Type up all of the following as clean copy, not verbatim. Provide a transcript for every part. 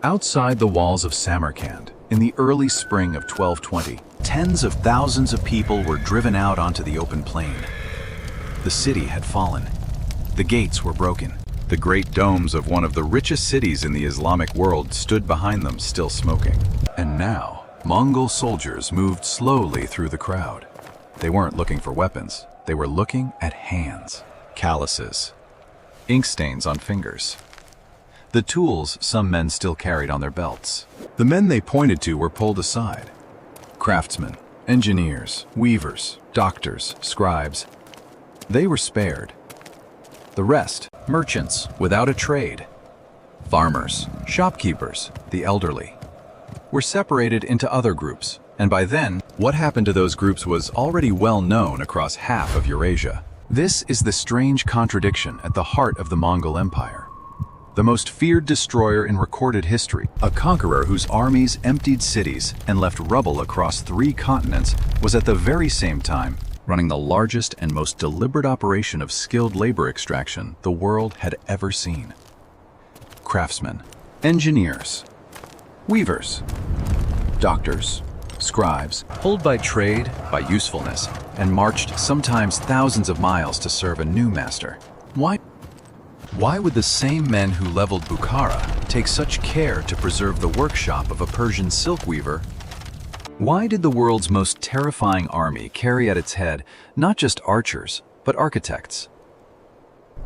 Outside the walls of Samarkand, in the early spring of 1220, tens of thousands of people were driven out onto the open plain. The city had fallen. The gates were broken. The great domes of one of the richest cities in the Islamic world stood behind them, still smoking. And now, Mongol soldiers moved slowly through the crowd. They weren't looking for weapons. They were looking at hands, calluses, ink stains on fingers. The tools some men still carried on their belts. The men they pointed to were pulled aside. Craftsmen, engineers, weavers, doctors, scribes. They were spared. The rest, merchants without a trade, farmers, shopkeepers, the elderly, were separated into other groups. And by then, what happened to those groups was already well known across half of Eurasia. This is the strange contradiction at the heart of the Mongol Empire. The most feared destroyer in recorded history, a conqueror whose armies emptied cities and left rubble across 3 continents, was at the very same time running the largest and most deliberate operation of skilled labor extraction the world had ever seen. Craftsmen, engineers, weavers, doctors, scribes, pulled by trade, by usefulness, and marched sometimes thousands of miles to serve a new master. Why would the same men who leveled Bukhara take such care to preserve the workshop of a Persian silk weaver? Why did the world's most terrifying army carry at its head not just archers, but architects?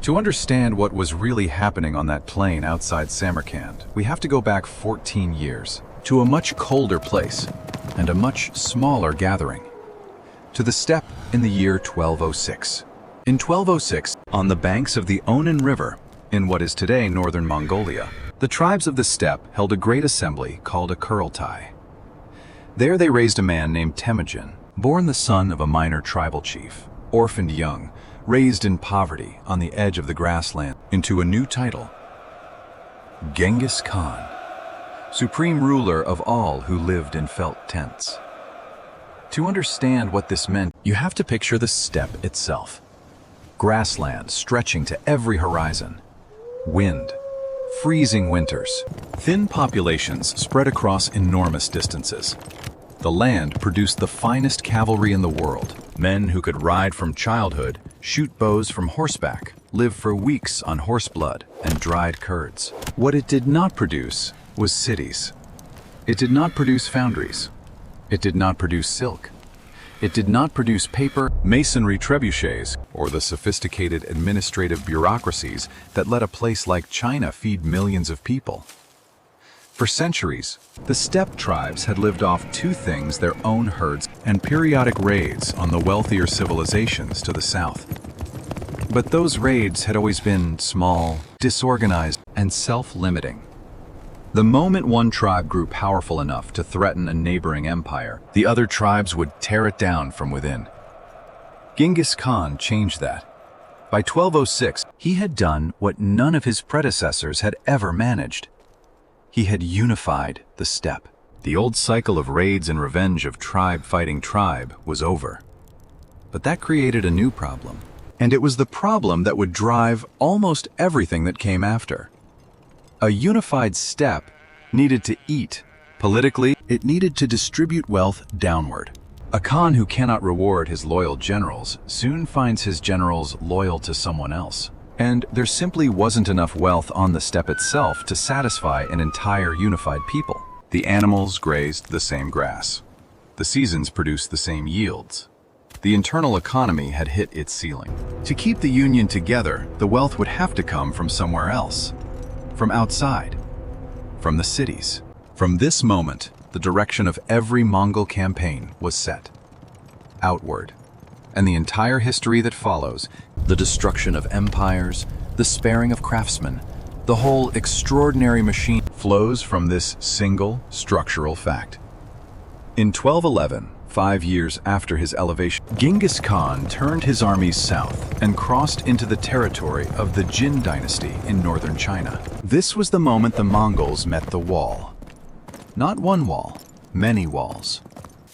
To understand what was really happening on that plain outside Samarkand, we have to go back 14 years, to a much colder place and a much smaller gathering, to the steppe in the year 1206. In 1206, on the banks of the Onan River, in what is today northern Mongolia, the tribes of the steppe held a great assembly called a Kurultai. There they raised a man named Temujin, born the son of a minor tribal chief, orphaned young, raised in poverty on the edge of the grassland, into a new title, Genghis Khan, supreme ruler of all who lived in felt tents. To understand what this meant, you have to picture the steppe itself. Grassland stretching to every horizon. Wind, freezing winters, thin populations spread across enormous distances. The land produced the finest cavalry in the world, men who could ride from childhood, shoot bows from horseback, live for weeks on horse blood and dried curds. What it did not produce was cities. It did not produce foundries. It did not produce silk. It did not produce paper, masonry trebuchets, or the sophisticated administrative bureaucracies that let a place like China feed millions of people. For centuries, the steppe tribes had lived off 2 things: their own herds and periodic raids on the wealthier civilizations to the south. But those raids had always been small, disorganized, and self-limiting. The moment one tribe grew powerful enough to threaten a neighboring empire, the other tribes would tear it down from within. Genghis Khan changed that. By 1206, he had done what none of his predecessors had ever managed. He had unified the steppe. The old cycle of raids and revenge of tribe fighting tribe was over. But that created a new problem. And it was the problem that would drive almost everything that came after. A unified steppe needed to eat. Politically, it needed to distribute wealth downward. A Khan who cannot reward his loyal generals soon finds his generals loyal to someone else. And there simply wasn't enough wealth on the steppe itself to satisfy an entire unified people. The animals grazed the same grass. The seasons produced the same yields. The internal economy had hit its ceiling. To keep the union together, the wealth would have to come from somewhere else. From outside, from the cities. From this moment, the direction of every Mongol campaign was set. Outward. And the entire history that follows, the destruction of empires, the sparing of craftsmen, the whole extraordinary machine flows from this single structural fact. In 1211, 5 years after his elevation, Genghis Khan turned his armies south and crossed into the territory of the Jin dynasty in northern China. This was the moment the Mongols met the wall. Not one wall, many walls.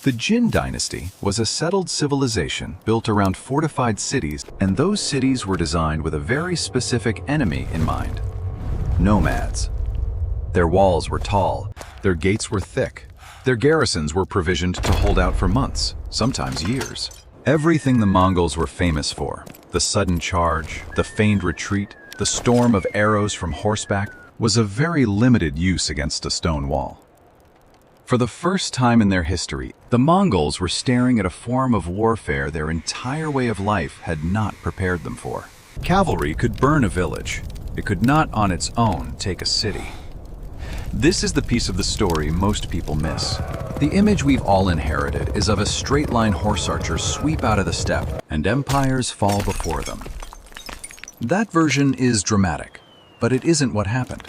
The Jin dynasty was a settled civilization built around fortified cities, and those cities were designed with a very specific enemy in mind: nomads. Their walls were tall, their gates were thick, their garrisons were provisioned to hold out for months, sometimes years. Everything the Mongols were famous for, the sudden charge, the feigned retreat, the storm of arrows from horseback, was of very limited use against a stone wall. For the first time in their history, the Mongols were staring at a form of warfare their entire way of life had not prepared them for. Cavalry could burn a village. It could not on its own take a city. This is the piece of the story most people miss. The image we've all inherited is of a straight-line horse archer sweep out of the steppe, and empires fall before them. That version is dramatic, but it isn't what happened.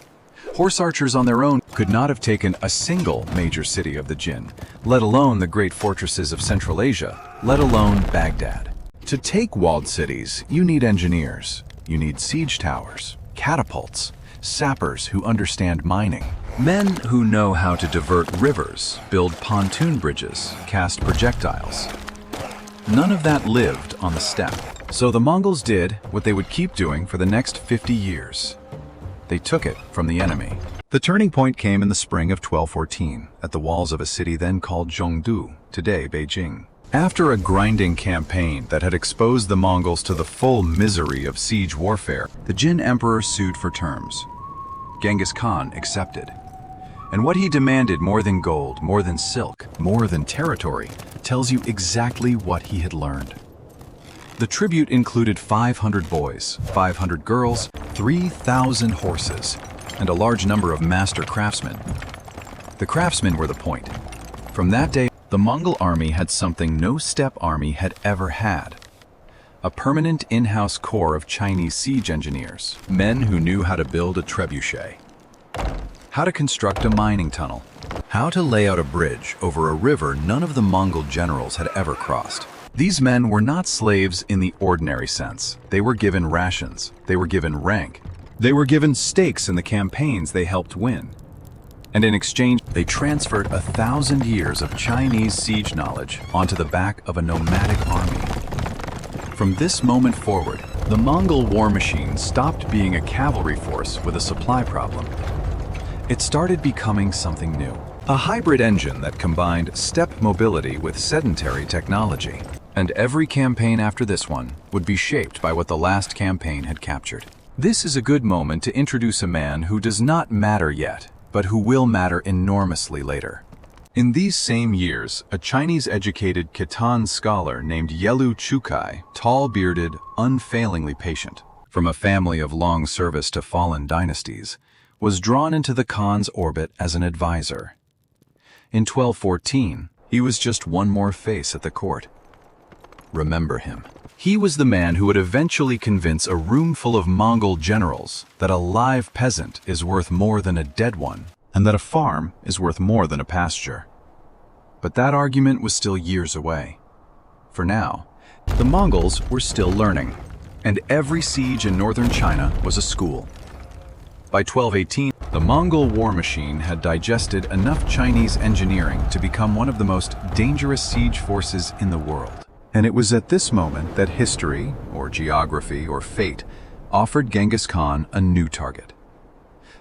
Horse archers on their own could not have taken a single major city of the Jin, let alone the great fortresses of Central Asia, let alone Baghdad. To take walled cities, you need engineers, you need siege towers, catapults, sappers who understand mining, men who know how to divert rivers, build pontoon bridges, cast projectiles. None of that lived on the steppe. So the Mongols did what they would keep doing for the next 50 years. They took it from the enemy. The turning point came in the spring of 1214 at the walls of a city then called Zhongdu, today Beijing. After a grinding campaign that had exposed the Mongols to the full misery of siege warfare, the Jin emperor sued for terms. Genghis Khan accepted. And what he demanded, more than gold, more than silk, more than territory, tells you exactly what he had learned. The tribute included 500 boys, 500 girls, 3,000 horses, and a large number of master craftsmen. The craftsmen were the point. From that day, the Mongol army had something no steppe army had ever had. A permanent in-house corps of Chinese siege engineers, men who knew how to build a trebuchet, how to construct a mining tunnel, how to lay out a bridge over a river none of the Mongol generals had ever crossed. These men were not slaves in the ordinary sense. They were given rations, they were given rank, they were given stakes in the campaigns they helped win. And in exchange, they transferred 1,000 years of Chinese siege knowledge onto the back of a nomadic army. From this moment forward, the Mongol war machine stopped being a cavalry force with a supply problem. It started becoming something new. A hybrid engine that combined steppe mobility with sedentary technology. And every campaign after this one would be shaped by what the last campaign had captured. This is a good moment to introduce a man who does not matter yet, but who will matter enormously later. In these same years, a Chinese-educated Khitan scholar named Yelu Chukai, tall-bearded, unfailingly patient, from a family of long service to fallen dynasties, was drawn into the Khan's orbit as an advisor. In 1214, he was just one more face at the court. Remember him. He was the man who would eventually convince a room full of Mongol generals that a live peasant is worth more than a dead one, and that a farm is worth more than a pasture. But that argument was still years away. For now, the Mongols were still learning, and every siege in northern China was a school. By 1218, the Mongol war machine had digested enough Chinese engineering to become one of the most dangerous siege forces in the world. And it was at this moment that history, or geography, or fate, offered Genghis Khan a new target.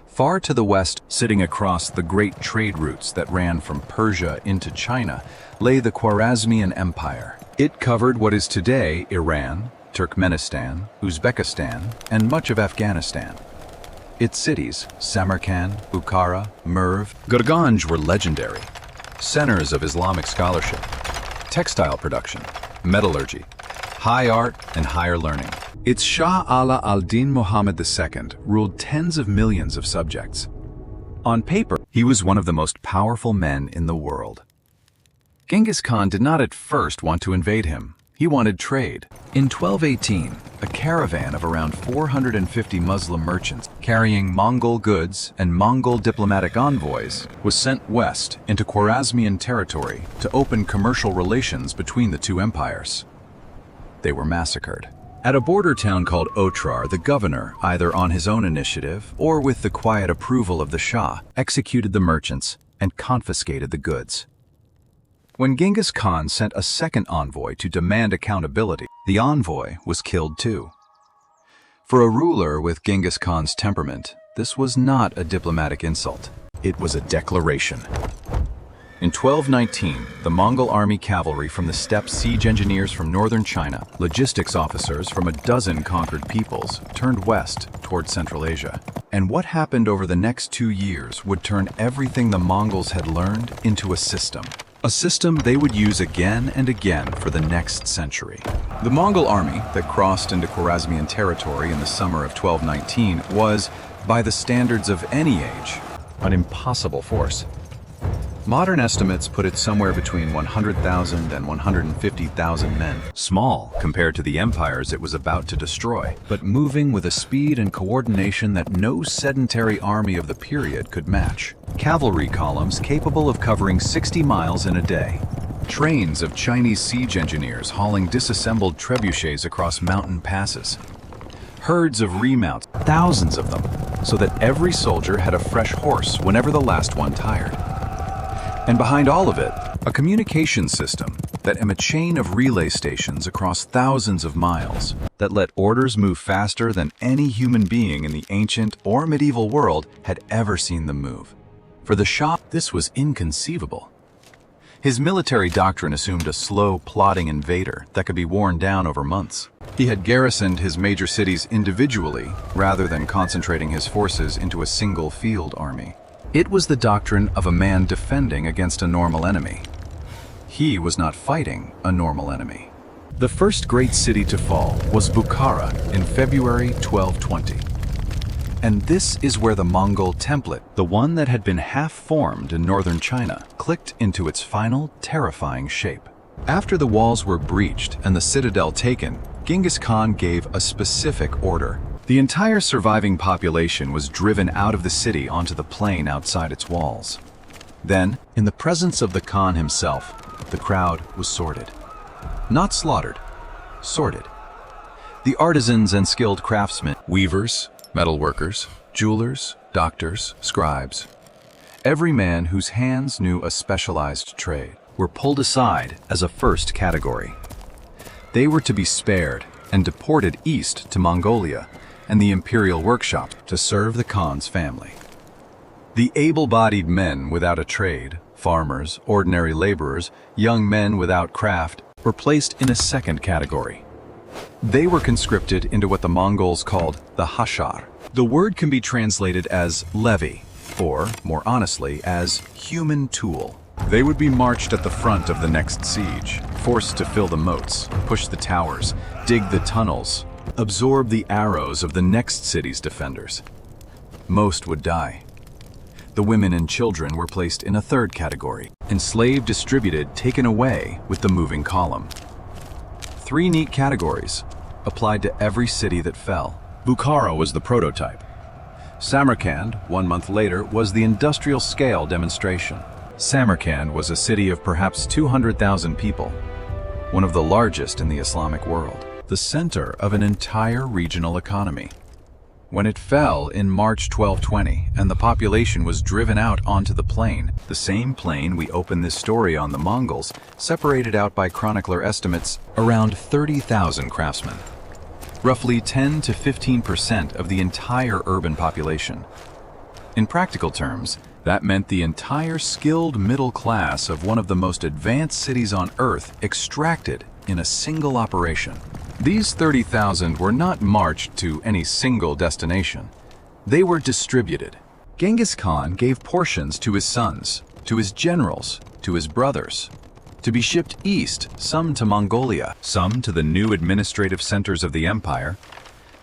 Far to the west, sitting across the great trade routes that ran from Persia into China, lay the Khwarezmian Empire. It covered what is today Iran, Turkmenistan, Uzbekistan, and much of Afghanistan. Its cities, Samarkand, Bukhara, Merv, Gurganj, were legendary, centers of Islamic scholarship, textile production, metallurgy, high art, and higher learning. Its Shah Ala al-Din Muhammad II ruled tens of millions of subjects. On paper, he was one of the most powerful men in the world. Genghis Khan did not at first want to invade him. He wanted trade. In 1218, a caravan of around 450 Muslim merchants carrying Mongol goods and Mongol diplomatic envoys was sent west into Khwarezmian territory to open commercial relations between the two empires. They were massacred. At a border town called Otrar, the governor, either on his own initiative or with the quiet approval of the Shah, executed the merchants and confiscated the goods. When Genghis Khan sent a second envoy to demand accountability, the envoy was killed too. For a ruler with Genghis Khan's temperament, this was not a diplomatic insult. It was a declaration. In 1219, the Mongol army cavalry from the steppe, siege engineers from northern China, logistics officers from a dozen conquered peoples turned west toward Central Asia. And what happened over the next 2 years would turn everything the Mongols had learned into a system. A system they would use again and again for the next century. The Mongol army that crossed into Khwarezmian territory in the summer of 1219 was, by the standards of any age, an impossible force. Modern estimates put it somewhere between 100,000 and 150,000 men. Small compared to the empires it was about to destroy, but moving with a speed and coordination that no sedentary army of the period could match. Cavalry columns capable of covering 60 miles in a day. Trains of Chinese siege engineers hauling disassembled trebuchets across mountain passes. Herds of remounts, thousands of them, so that every soldier had a fresh horse whenever the last one tired. And behind all of it, a communication system that a chain of relay stations across thousands of miles that let orders move faster than any human being in the ancient or medieval world had ever seen them move. For the Shah, this was inconceivable. His military doctrine assumed a slow, plodding invader that could be worn down over months. He had garrisoned his major cities individually rather than concentrating his forces into a single field army. It was the doctrine of a man defending against a normal enemy. He was not fighting a normal enemy. The first great city to fall was Bukhara in February 1220. And this is where the Mongol template, the one that had been half-formed in northern China, clicked into its final terrifying shape. After the walls were breached and the citadel taken, Genghis Khan gave a specific order. The entire surviving population was driven out of the city onto the plain outside its walls. Then, in the presence of the Khan himself, the crowd was sorted. Not slaughtered, sorted. The artisans and skilled craftsmen, weavers, metalworkers, jewelers, doctors, scribes, every man whose hands knew a specialized trade, were pulled aside as a first category. They were to be spared and deported east to Mongolia and the imperial workshop to serve the Khan's family. The able-bodied men without a trade, farmers, ordinary laborers, young men without craft, were placed in a second category. They were conscripted into what the Mongols called the hashar. The word can be translated as levy, or, more honestly, as human tool. They would be marched at the front of the next siege, forced to fill the moats, push the towers, dig the tunnels, absorb the arrows of the next city's defenders. Most would die. The women and children were placed in a third category, enslaved, distributed, taken away with the moving column. 3 neat categories applied to every city that fell. Bukhara was the prototype. Samarkand, 1 month later, was the industrial scale demonstration. Samarkand was a city of perhaps 200,000 people, one of the largest in the Islamic world, the center of an entire regional economy. When it fell in March 1220 and the population was driven out onto the plain, the same plain we open this story on, the Mongols, separated out by chronicler estimates around 30,000 craftsmen, roughly 10 to 15% of the entire urban population. In practical terms, that meant the entire skilled middle class of one of the most advanced cities on Earth extracted in a single operation. These 30,000 were not marched to any single destination. They were distributed. Genghis Khan gave portions to his sons, to his generals, to his brothers, to be shipped east, some to Mongolia, some to the new administrative centers of the empire,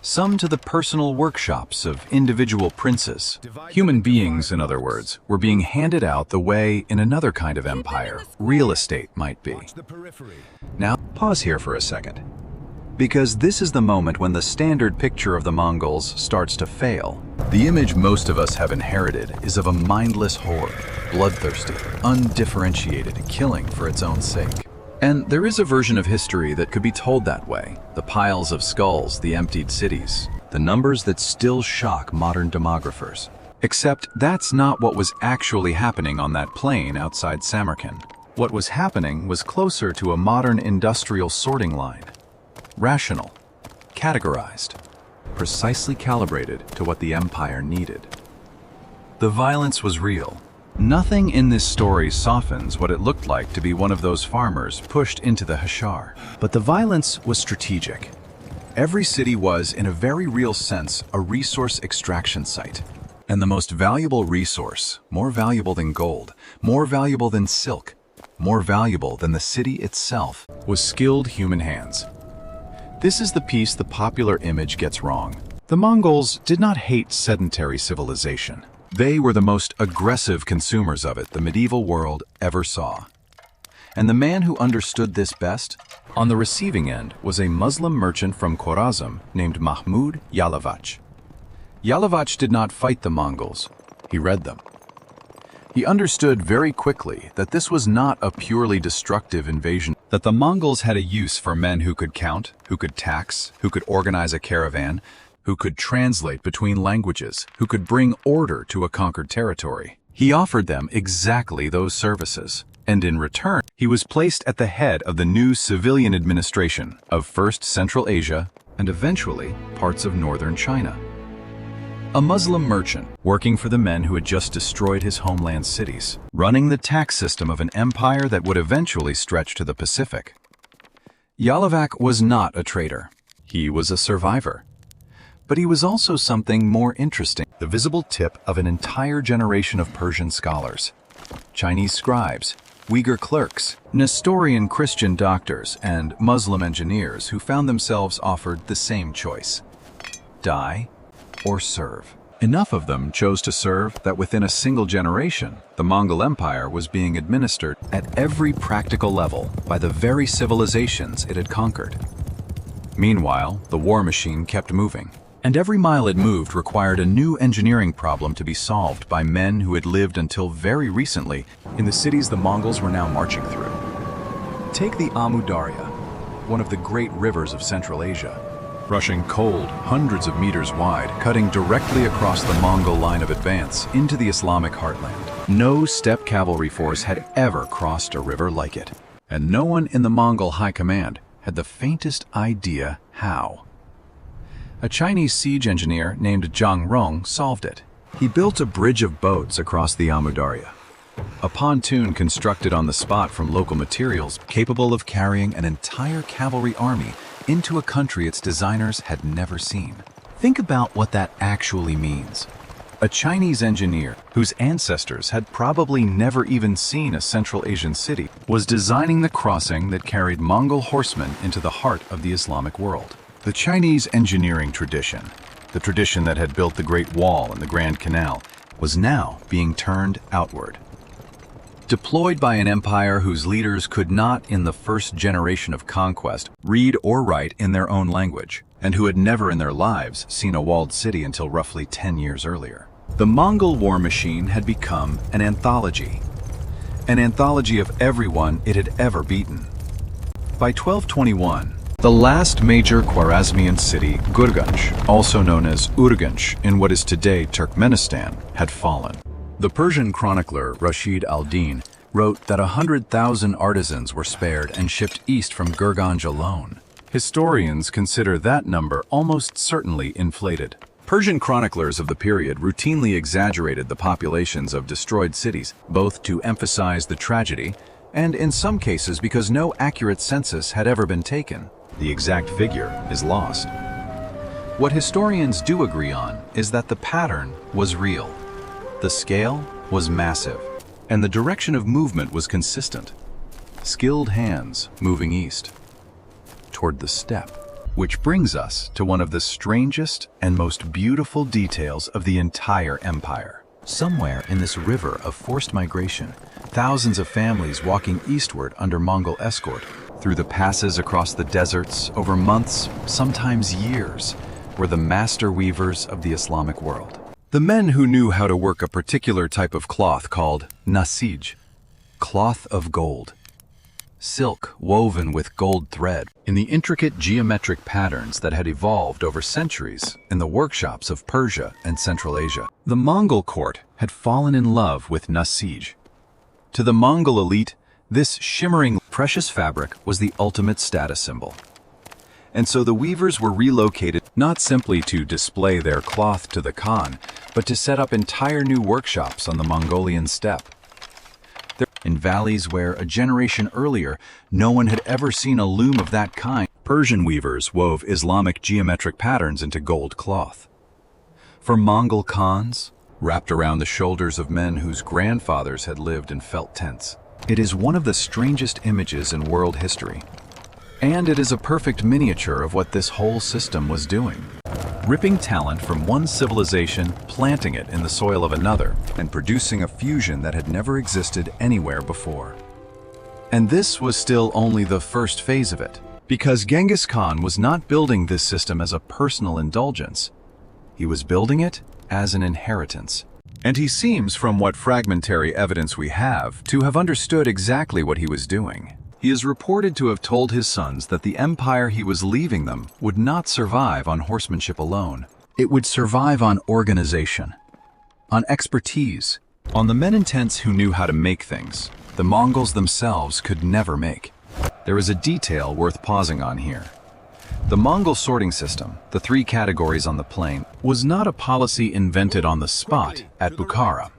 some to the personal workshops of individual princes. Human beings, in other words, were being handed out the way in another kind of empire, real estate might be. Now, pause here for a second, because this is the moment when the standard picture of the Mongols starts to fail. The image most of us have inherited is of a mindless horde, bloodthirsty, undifferentiated, killing for its own sake. And there is a version of history that could be told that way. The piles of skulls, the emptied cities, the numbers that still shock modern demographers. Except that's not what was actually happening on that plain outside Samarkand. What was happening was closer to a modern industrial sorting line. Rational, categorized. precisely calibrated to what the empire needed. The violence was real. Nothing in this story softens what it looked like to be one of those farmers pushed into the Hashar. But the violence was strategic. Every city was, in a very real sense, a resource extraction site. And the most valuable resource, more valuable than gold, more valuable than silk, more valuable than the city itself, was skilled human hands. This is the piece the popular image gets wrong. The Mongols did not hate sedentary civilization. They were the most aggressive consumers of it the medieval world ever saw. And the man who understood this best, on the receiving end, was a Muslim merchant from Khorazm named Mahmud Yalavach. Yalavach did not fight the Mongols, he read them. He understood very quickly that this was not a purely destructive invasion, that the Mongols had a use for men who could count, who could tax, who could organize a caravan, who could translate between languages, who could bring order to a conquered territory. He offered them exactly those services, and in return, he was placed at the head of the new civilian administration of first Central Asia and eventually parts of northern China. A Muslim merchant working for the men who had just destroyed his homeland cities, running the tax system of an empire that would eventually stretch to the Pacific. Yalavach was not a traitor. He was a survivor. But he was also something more interesting, the visible tip of an entire generation of Persian scholars. Chinese scribes, Uyghur clerks, Nestorian Christian doctors, and Muslim engineers who found themselves offered the same choice: die or serve. Enough of them chose to serve that within a single generation, the Mongol Empire was being administered at every practical level by the very civilizations it had conquered. Meanwhile, the war machine kept moving. And every mile it moved required a new engineering problem to be solved by men who had lived until very recently in the cities the Mongols were now marching through. Take the Amu Darya, one of the great rivers of Central Asia, rushing cold, hundreds of meters wide, cutting directly across the Mongol line of advance into the Islamic heartland. No steppe cavalry force had ever crossed a river like it, and no one in the Mongol high command had the faintest idea how. A Chinese siege engineer named Zhang Rong solved it. He built a bridge of boats across the Amu Darya, a pontoon constructed on the spot from local materials capable of carrying an entire cavalry army into a country its designers had never seen. Think about what that actually means. A Chinese engineer, whose ancestors had probably never even seen a Central Asian city, was designing the crossing that carried Mongol horsemen into the heart of the Islamic world. The Chinese engineering tradition, the tradition that had built the Great Wall and the Grand Canal, was now being turned outward. Deployed by an empire whose leaders could not, in the first generation of conquest, read or write in their own language, and who had never in their lives seen a walled city until roughly 10 years earlier. The Mongol war machine had become an anthology of everyone it had ever beaten. By 1221, the last major Khwarezmian city, Gurganch, also known as Urganch in what is today Turkmenistan, had fallen. The Persian chronicler Rashid al-Din wrote that 100,000 artisans were spared and shipped east from Gurganj alone. Historians consider that number almost certainly inflated. Persian chroniclers of the period routinely exaggerated the populations of destroyed cities, both to emphasize the tragedy and, in some cases, because no accurate census had ever been taken. The exact figure is lost. What historians do agree on is that the pattern was real. The scale was massive, and the direction of movement was consistent. Skilled hands moving east, toward the steppe. Which brings us to one of the strangest and most beautiful details of the entire empire. Somewhere in this river of forced migration, thousands of families walking eastward under Mongol escort, through the passes across the deserts, over months, sometimes years, were the master weavers of the Islamic world. The men who knew how to work a particular type of cloth called nasij, cloth of gold. Silk woven with gold thread in the intricate geometric patterns that had evolved over centuries in the workshops of Persia and Central Asia. The Mongol court had fallen in love with nasij. To the Mongol elite, this shimmering, precious fabric was the ultimate status symbol. And so the weavers were relocated not simply to display their cloth to the Khan, but to set up entire new workshops on the Mongolian steppe. In valleys where a generation earlier no one had ever seen a loom of that kind, Persian weavers wove Islamic geometric patterns into gold cloth. For Mongol Khans, wrapped around the shoulders of men whose grandfathers had lived in felt tents. It is one of the strangest images in world history. And it is a perfect miniature of what this whole system was doing. Ripping talent from one civilization, planting it in the soil of another, and producing a fusion that had never existed anywhere before. And this was still only the first phase of it, because Genghis Khan was not building this system as a personal indulgence. He was building it as an inheritance. And he seems, from what fragmentary evidence we have, to have understood exactly what he was doing. He is reported to have told his sons that the empire he was leaving them would not survive on horsemanship alone. It would survive on organization, on expertise, on the men and tents who knew how to make things the Mongols themselves could never make. There is a detail worth pausing on here. The Mongol sorting system, the 3 categories on the plain, was not a policy invented on the spot at Bukhara.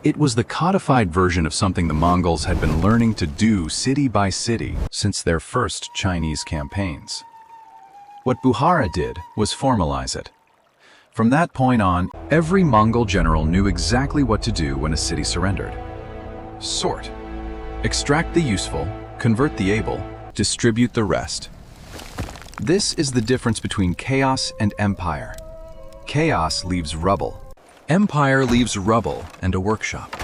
It was the codified version of something the Mongols had been learning to do city by city since their first Chinese campaigns. What Bukhara did was formalize it. From that point on, every Mongol general knew exactly what to do when a city surrendered. Sort. Extract the useful, convert the able, distribute the rest. This is the difference between chaos and empire. Chaos leaves rubble. Empire leaves rubble and a workshop.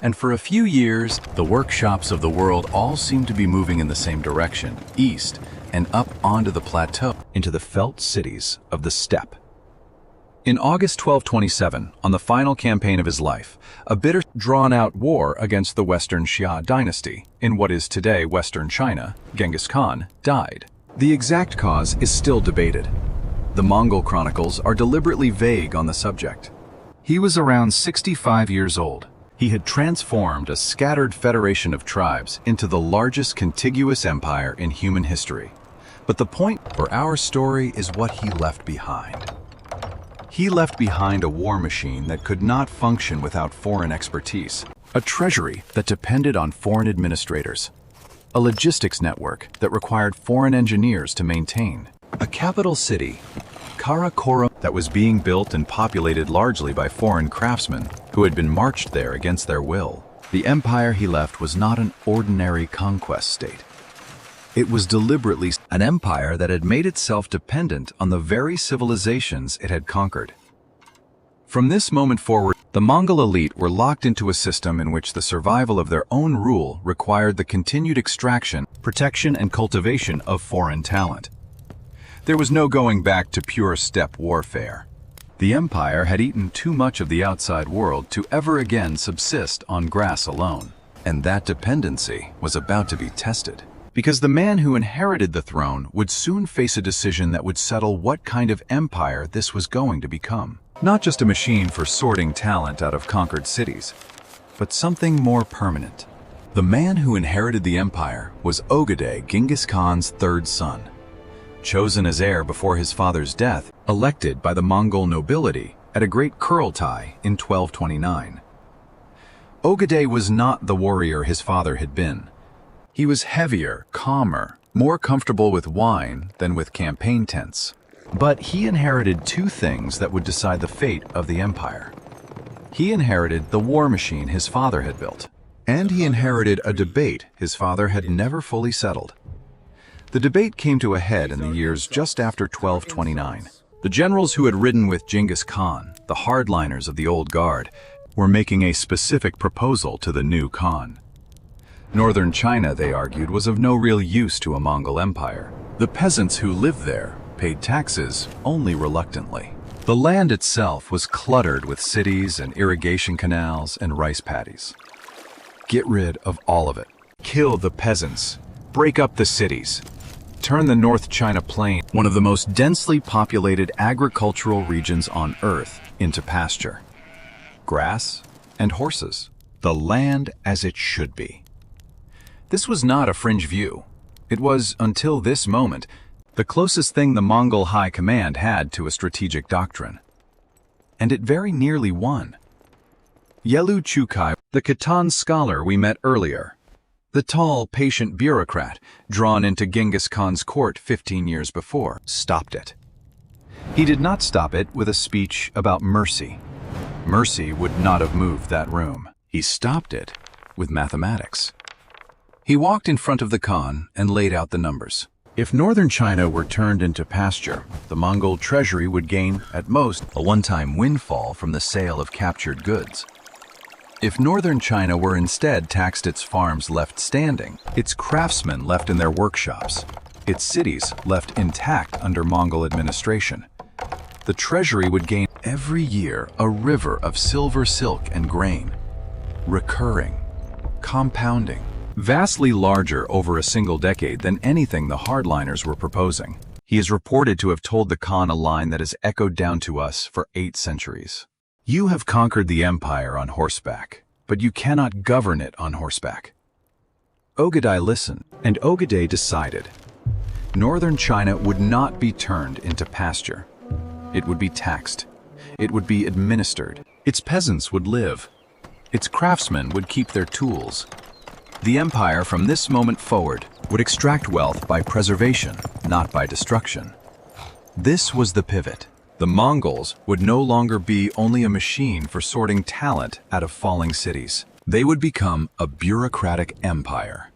And for a few years, the workshops of the world all seem to be moving in the same direction, east, and up onto the plateau, into the felt cities of the steppe. In August 1227, on the final campaign of his life, a bitter, drawn-out war against the Western Xia dynasty, in what is today Western China, Genghis Khan, died. The exact cause is still debated. The Mongol chronicles are deliberately vague on the subject. He was around 65 years old. He had transformed a scattered federation of tribes into the largest contiguous empire in human history. But the point for our story is what he left behind. He left behind a war machine that could not function without foreign expertise, a treasury that depended on foreign administrators, a logistics network that required foreign engineers to maintain, a capital city, Karakorum, that was being built and populated largely by foreign craftsmen who had been marched there against their will. The empire he left was not an ordinary conquest state. It was deliberately an empire that had made itself dependent on the very civilizations it had conquered. From this moment forward, the Mongol elite were locked into a system in which the survival of their own rule required the continued extraction, protection, and cultivation of foreign talent. There was no going back to pure steppe warfare. The empire had eaten too much of the outside world to ever again subsist on grass alone, and that dependency was about to be tested. Because the man who inherited the throne would soon face a decision that would settle what kind of empire this was going to become. Not just a machine for sorting talent out of conquered cities, but something more permanent. The man who inherited the empire was Ögedei, Genghis Khan's 3rd son. Chosen as heir before his father's death, elected by the Mongol nobility at a great Kurultai in 1229. Ögedei was not the warrior his father had been. He was heavier, calmer, more comfortable with wine than with campaign tents. But he inherited 2 things that would decide the fate of the empire. He inherited the war machine his father had built, and he inherited a debate his father had never fully settled. The debate came to a head in the years just after 1229. The generals who had ridden with Genghis Khan, the hardliners of the old guard, were making a specific proposal to the new Khan. Northern China, they argued, was of no real use to a Mongol empire. The peasants who lived there paid taxes only reluctantly. The land itself was cluttered with cities and irrigation canals and rice paddies. Get rid of all of it. Kill the peasants. Break up the cities. Turn the North China Plain, one of the most densely populated agricultural regions on Earth, into pasture. Grass and horses. The land as it should be. This was not a fringe view. It was, until this moment, the closest thing the Mongol High Command had to a strategic doctrine. And it very nearly won. Yelu Chukai, the Khitan scholar we met earlier, the tall, patient bureaucrat drawn into Genghis Khan's court 15 years before, stopped it. He did not stop it with a speech about mercy. Mercy would not have moved that room. He stopped it with mathematics. He walked in front of the Khan and laid out the numbers. If northern China were turned into pasture, the Mongol treasury would gain, at most, a one-time windfall from the sale of captured goods. If northern China were instead taxed, its farms left standing, its craftsmen left in their workshops, its cities left intact under Mongol administration, the treasury would gain every year a river of silver, silk, and grain, recurring, compounding, vastly larger over a single decade than anything the hardliners were proposing. He is reported to have told the Khan a line that has echoed down to us for 8 centuries. You have conquered the empire on horseback, but you cannot govern it on horseback. Ogedai listened, and Ogedai decided. Northern China would not be turned into pasture. It would be taxed. It would be administered. Its peasants would live. Its craftsmen would keep their tools. The empire from this moment forward would extract wealth by preservation, not by destruction. This was the pivot. The Mongols would no longer be only a machine for sorting talent out of falling cities. They would become a bureaucratic empire,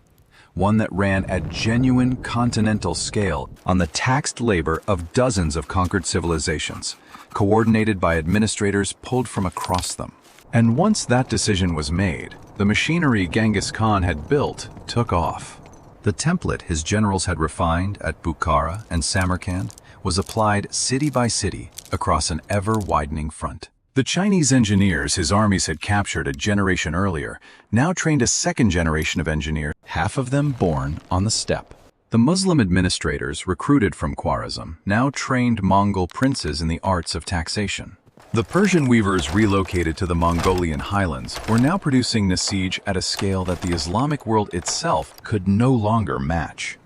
one that ran at genuine continental scale on the taxed labor of dozens of conquered civilizations, coordinated by administrators pulled from across them. And once that decision was made, the machinery Genghis Khan had built took off. The template his generals had refined at Bukhara and Samarkand was applied city by city across an ever-widening front. The Chinese engineers his armies had captured a generation earlier now trained a second generation of engineers, half of them born on the steppe. The Muslim administrators recruited from Khwarezm now trained Mongol princes in the arts of taxation. The Persian weavers relocated to the Mongolian highlands were now producing nesij at a scale that the Islamic world itself could no longer match.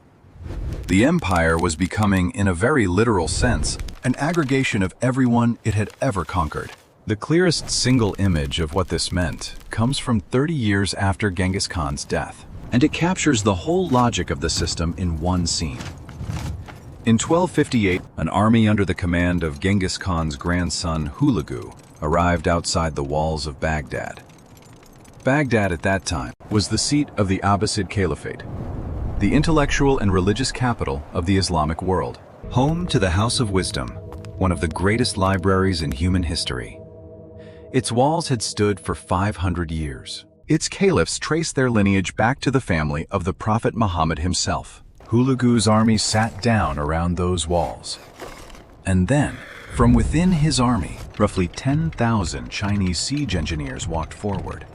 The empire was becoming, in a very literal sense, an aggregation of everyone it had ever conquered. The clearest single image of what this meant comes from 30 years after Genghis Khan's death, and it captures the whole logic of the system in one scene. In 1258, an army under the command of Genghis Khan's grandson Hulagu arrived outside the walls of Baghdad. Baghdad at that time was the seat of the Abbasid Caliphate, the intellectual and religious capital of the Islamic world, home to the House of Wisdom, one of the greatest libraries in human history. Its walls had stood for 500 years. Its caliphs traced their lineage back to the family of the Prophet Muhammad himself. Hulagu's army sat down around those walls. And then, from within his army, roughly 10,000 Chinese siege engineers walked forward.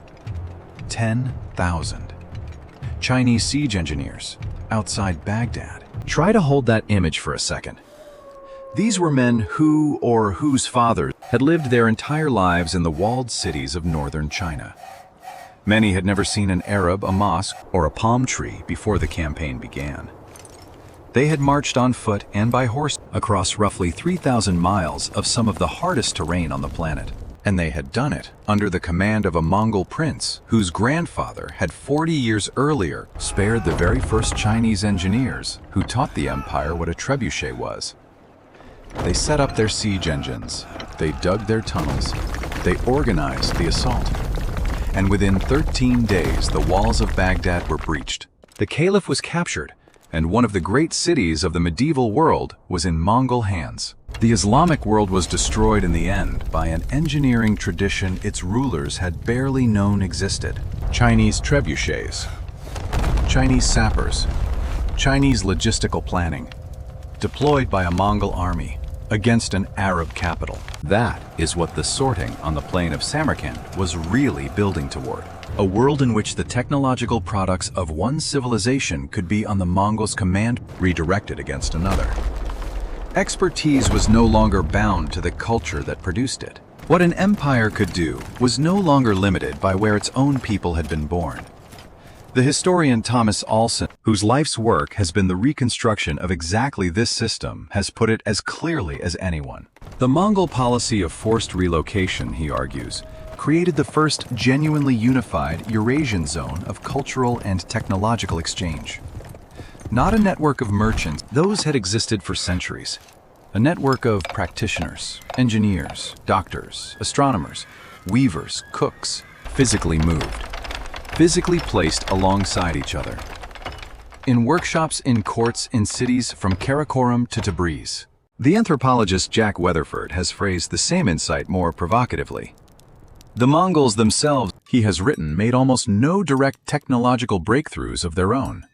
10,000. Chinese siege engineers outside Baghdad. Try to hold that image for a second. These were men who or whose fathers had lived their entire lives in the walled cities of northern China. Many had never seen an Arab, a mosque, or a palm tree before the campaign began. They had marched on foot and by horse across roughly 3,000 miles of some of the hardest terrain on the planet. And they had done it under the command of a Mongol prince whose grandfather had 40 years earlier spared the very first Chinese engineers who taught the empire what a trebuchet was. They set up their siege engines, they dug their tunnels, they organized the assault. And within 13 days, the walls of Baghdad were breached. The caliph was captured, and one of the great cities of the medieval world was in Mongol hands. The Islamic world was destroyed in the end by an engineering tradition its rulers had barely known existed. Chinese trebuchets, Chinese sappers, Chinese logistical planning, deployed by a Mongol army against an Arab capital. That is what the sorting on the plain of Samarkand was really building toward. A world in which the technological products of one civilization could be on the Mongols' command, redirected against another. Expertise was no longer bound to the culture that produced it. What an empire could do was no longer limited by where its own people had been born. The historian Thomas Alson whose life's work has been the reconstruction of exactly this system, has put it as clearly as anyone. The Mongol policy of forced relocation, he argues, created the first genuinely unified Eurasian zone of cultural and technological exchange. Not a network of merchants, those had existed for centuries. A network of practitioners, engineers, doctors, astronomers, weavers, cooks, physically moved, physically placed alongside each other. In workshops, in courts, in cities from Karakoram to Tabriz. The anthropologist Jack Weatherford has phrased the same insight more provocatively. The Mongols themselves, he has written, made almost no direct technological breakthroughs of their own.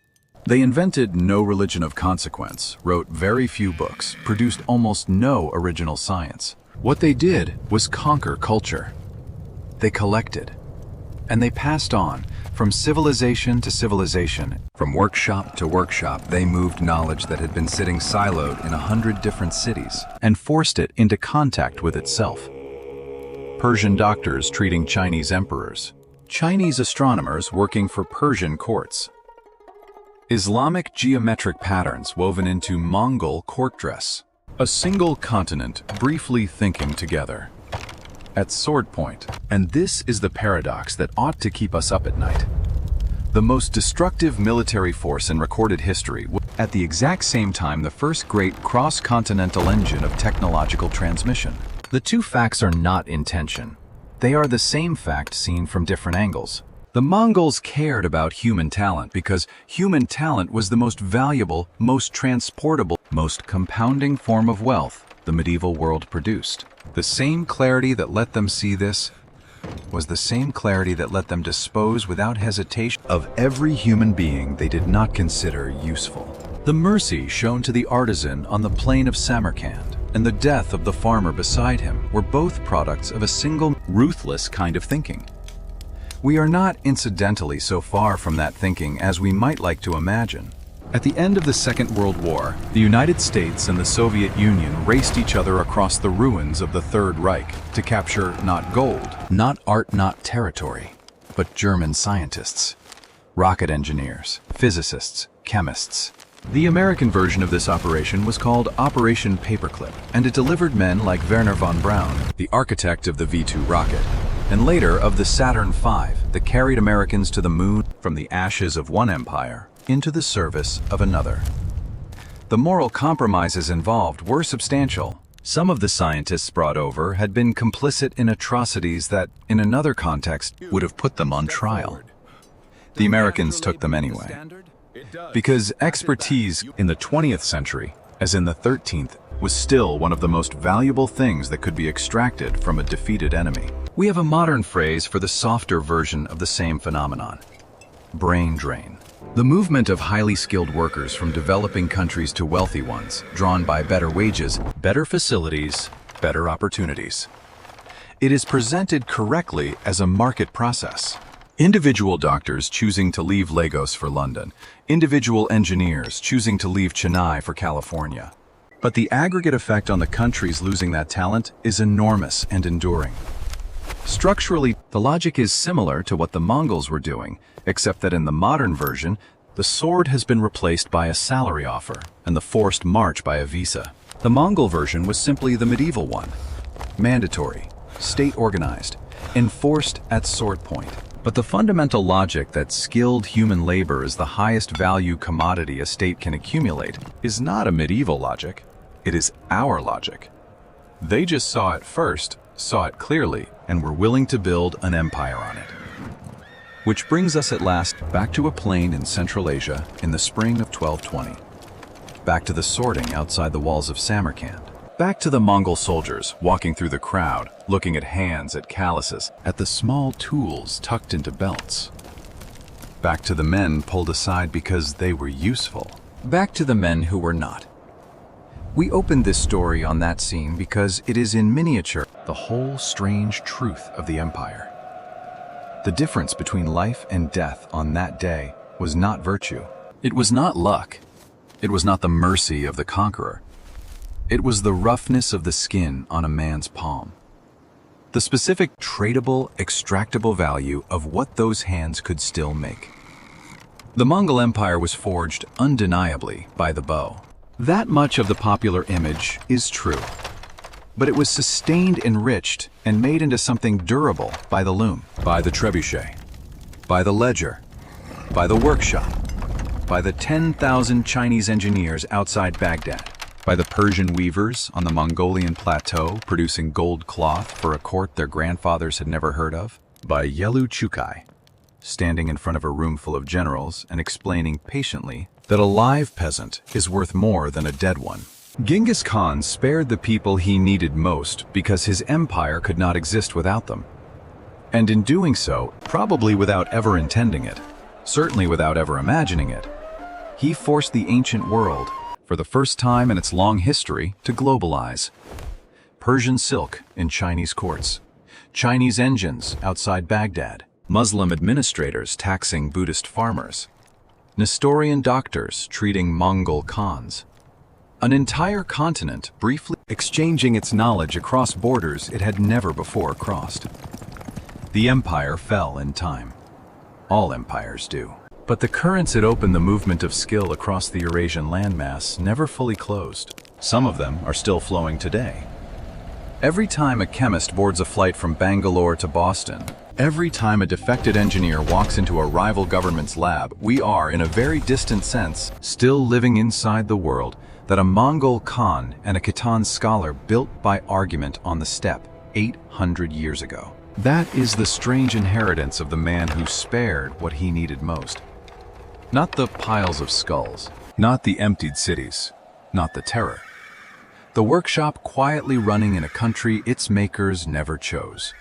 They invented no religion of consequence, wrote very few books, produced almost no original science. What they did was conquer culture. They collected, and they passed on, from civilization to civilization. From workshop to workshop, they moved knowledge that had been sitting siloed in 100 different cities and forced it into contact with itself. Persian doctors treating Chinese emperors, Chinese astronomers working for Persian courts, Islamic geometric patterns woven into Mongol court dress. A single continent briefly thinking together. At sword point. And this is the paradox that ought to keep us up at night. The most destructive military force in recorded history was at the exact same time the first great cross-continental engine of technological transmission. The two facts are not in tension. They are the same fact seen from different angles. The Mongols cared about human talent because human talent was the most valuable, most transportable, most compounding form of wealth the medieval world produced. The same clarity that let them see this was the same clarity that let them dispose without hesitation of every human being they did not consider useful. The mercy shown to the artisan on the plain of Samarkand and the death of the farmer beside him were both products of a single, ruthless kind of thinking. We are not incidentally so far from that thinking as we might like to imagine. At the end of the Second World War, the United States and the Soviet Union raced each other across the ruins of the Third Reich to capture not gold, not art, not territory, but German scientists, rocket engineers, physicists, chemists. The American version of this operation was called Operation Paperclip, and it delivered men like Wernher von Braun, the architect of the V-2 rocket, and later of the Saturn V that carried Americans to the moon from the ashes of one empire into the service of another. The moral compromises involved were substantial. Some of the scientists brought over had been complicit in atrocities that, in another context, would have put them on trial. The Americans took them anyway. Because expertise in the 20th century, as in the 13th, was still one of the most valuable things that could be extracted from a defeated enemy. We have a modern phrase for the softer version of the same phenomenon: brain drain. The movement of highly skilled workers from developing countries to wealthy ones, drawn by better wages, better facilities, better opportunities. It is presented correctly as a market process. Individual doctors choosing to leave Lagos for London, individual engineers choosing to leave Chennai for California. But the aggregate effect on the countries losing that talent is enormous and enduring. Structurally, the logic is similar to what the Mongols were doing, except that in the modern version, the sword has been replaced by a salary offer and the forced march by a visa. The Mongol version was simply the medieval one: mandatory, state-organized, enforced at sword point. But the fundamental logic that skilled human labor is the highest value commodity a state can accumulate is not a medieval logic. It is our logic. They just saw it first, saw it clearly, and were willing to build an empire on it. Which brings us at last back to a plain in Central Asia in the spring of 1220. Back to the sorting outside the walls of Samarkand. Back to the Mongol soldiers walking through the crowd, looking at hands, at calluses, at the small tools tucked into belts. Back to the men pulled aside because they were useful. Back to the men who were not. We opened this story on that scene because it is in miniature the whole strange truth of the empire. The difference between life and death on that day was not virtue. It was not luck. It was not the mercy of the conqueror. It was the roughness of the skin on a man's palm. The specific tradable, extractable value of what those hands could still make. The Mongol Empire was forged undeniably by the bow. That much of the popular image is true. But it was sustained, enriched, and made into something durable by the loom, by the trebuchet, by the ledger, by the workshop, by the 10,000 Chinese engineers outside Baghdad, by the Persian weavers on the Mongolian plateau producing gold cloth for a court their grandfathers had never heard of, by Yelu Chukai, standing in front of a room full of generals and explaining patiently that a live peasant is worth more than a dead one. Genghis Khan spared the people he needed most because his empire could not exist without them. And in doing so, probably without ever intending it, certainly without ever imagining it, he forced the ancient world, for the first time in its long history, to globalize. Persian silk in Chinese courts, Chinese engines outside Baghdad, Muslim administrators taxing Buddhist farmers, Nestorian doctors treating Mongol Khans. An entire continent briefly exchanging its knowledge across borders it had never before crossed. The empire fell in time. All empires do. But the currents that opened the movement of skill across the Eurasian landmass never fully closed. Some of them are still flowing today. Every time a chemist boards a flight from Bangalore to Boston, every time a defected engineer walks into a rival government's lab, we are, in a very distant sense, still living inside the world that a Mongol Khan and a Khitan scholar built by argument on the steppe 800 years ago. That is the strange inheritance of the man who spared what he needed most. Not the piles of skulls, not the emptied cities, not the terror. The workshop quietly running in a country its makers never chose.